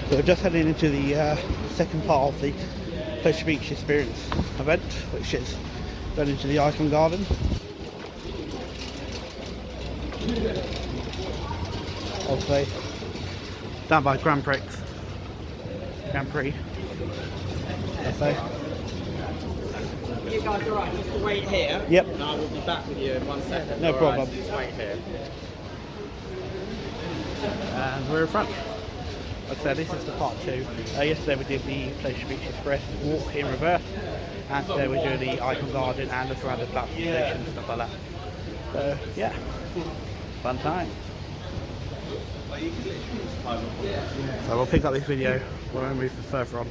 So we're just heading into the second part of the Pleasure Beach Experience event, which is going into the Icon Garden. Obviously, down by Grand Prix. You guys are right, just wait here. Yep. And I will be back with you in 1 second. No problem. Right, so just wait here. And we're in front. Like I said, this is the part 2. Yesterday we did the Pleasure Beach Express walk in reverse, and today we're doing the Icon Garden and look around the Blackpool station and stuff like that. So yeah, fun times. So we'll pick up this video when we move further on.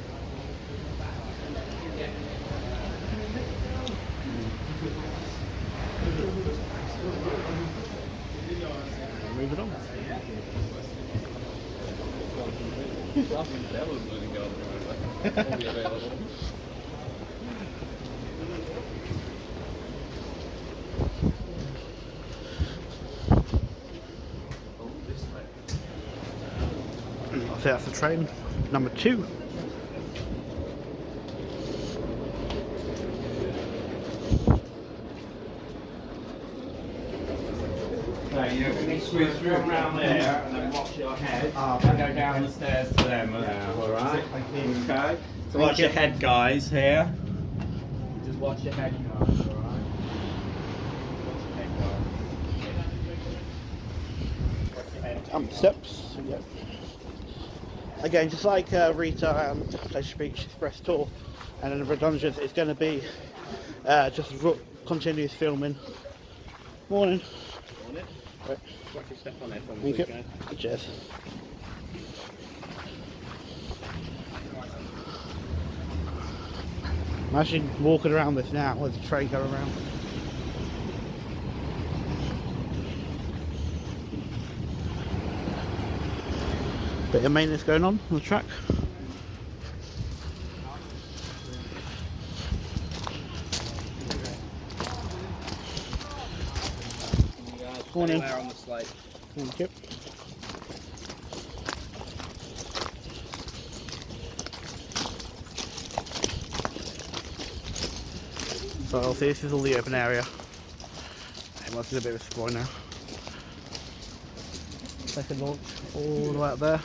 Moving on. So that's the train number 2. So you're going to squeeze through around there and then watch your head. And go down the stairs to them. Alright. Okay. So watch your head, guys, here. Just watch your head, guys, alright? Watch your head, guys. Watch your head. Steps. Yep. Again, just like Rita and Pleasure Beach Express Tour, and then the redundancies, it's going to be just continuous filming. Morning. Morning. Right. Watch your step on it. Thank you. Cheers. Imagine walking around this now with the train going around. Bit of maintenance going on the track. Morning. On the slide. Thank you. So I'll see, this is all the open area. It must be a bit of a spoil now. Second launch all the way up there.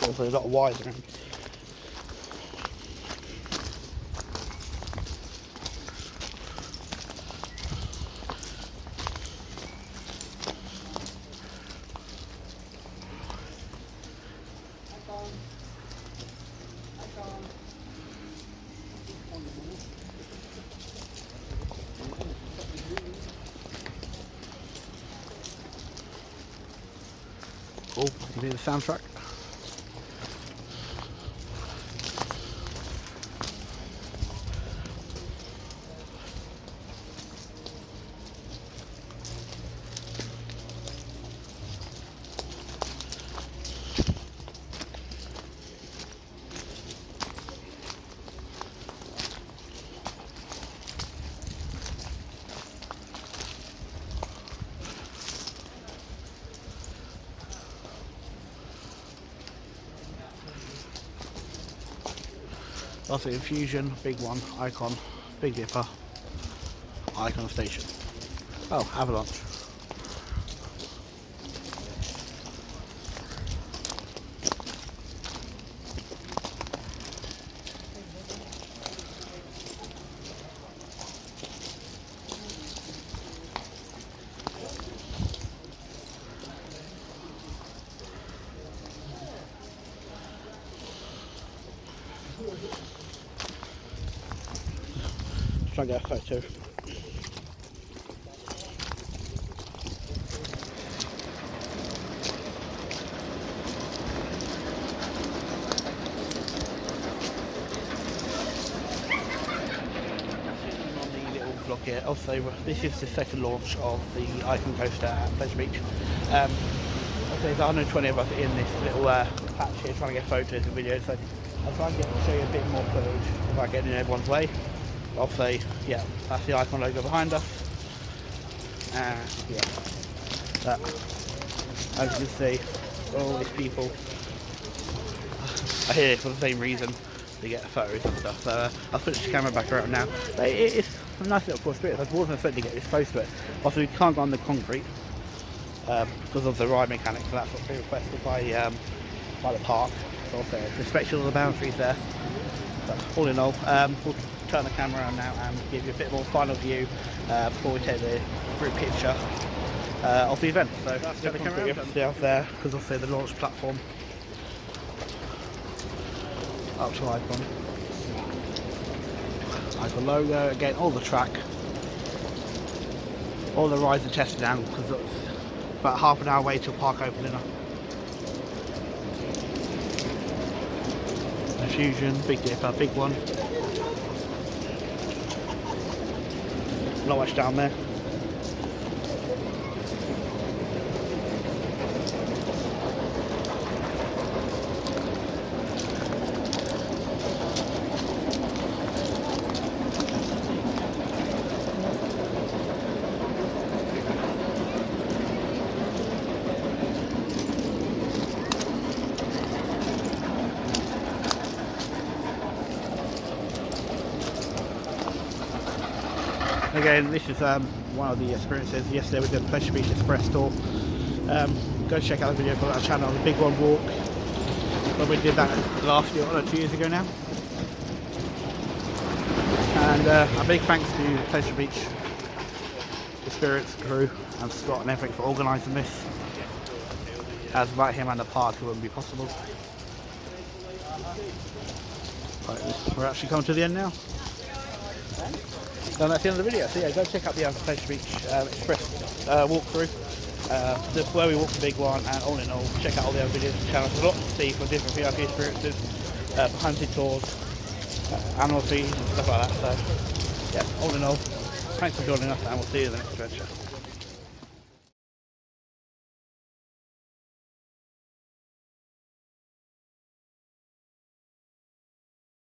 Also a lot of wires around. Oh, you can hear the soundtrack. Also Infusion, big one, Icon, Big Dipper, Icon Station. Oh, Avalanche. Try and get a photo. vlog here. Also, this is the second launch of the Icon Coaster at Pleasure Beach. There's 120 of us in this little patch here trying to get photos and videos, so I'll try and show you a bit more footage without getting in everyone's way. I'll say, yeah, that's the Icon logo behind us. And yeah, that, as you can see, all these people are here for the same reason, to get photos and stuff. So I'll switch the camera back around now. But it's a nice little course experience. I wasn't expecting to get this close to it. Also, we can't go on the concrete because of the ride mechanics, so that's what's been requested by the park. So also respecting all the boundaries there. But all in all, we'll turn the camera around now and give you a bit more final view before we take the group picture of the event. So that's the camera out there, because also the launch platform up to Icon logo, again all the track, all the rides are tested down because it's about half an hour away till park opening up. The Fusion, Big Dipper, big one, not much down there. Again, this is one of the experiences. Yesterday we did the Pleasure Beach Express tour. Go check out the video for that channel, the Big One Walk, when we did that last year, or 2 years ago now. And a big thanks to Pleasure Beach Experience crew and Scott and everything for organising this. As without him and the park, it wouldn't be possible. Right, we're actually coming to the end now. And that's the end of the video. So yeah, go check out the Pleasure Beach Express walkthrough. That's where we walked the big one, and all in all, check out all the other videos on the channel. There's a lot to see for different VIP experiences, behind the tours, animal feeds and stuff like that. So yeah, all in all, thanks for joining us, and we'll see you in the next adventure.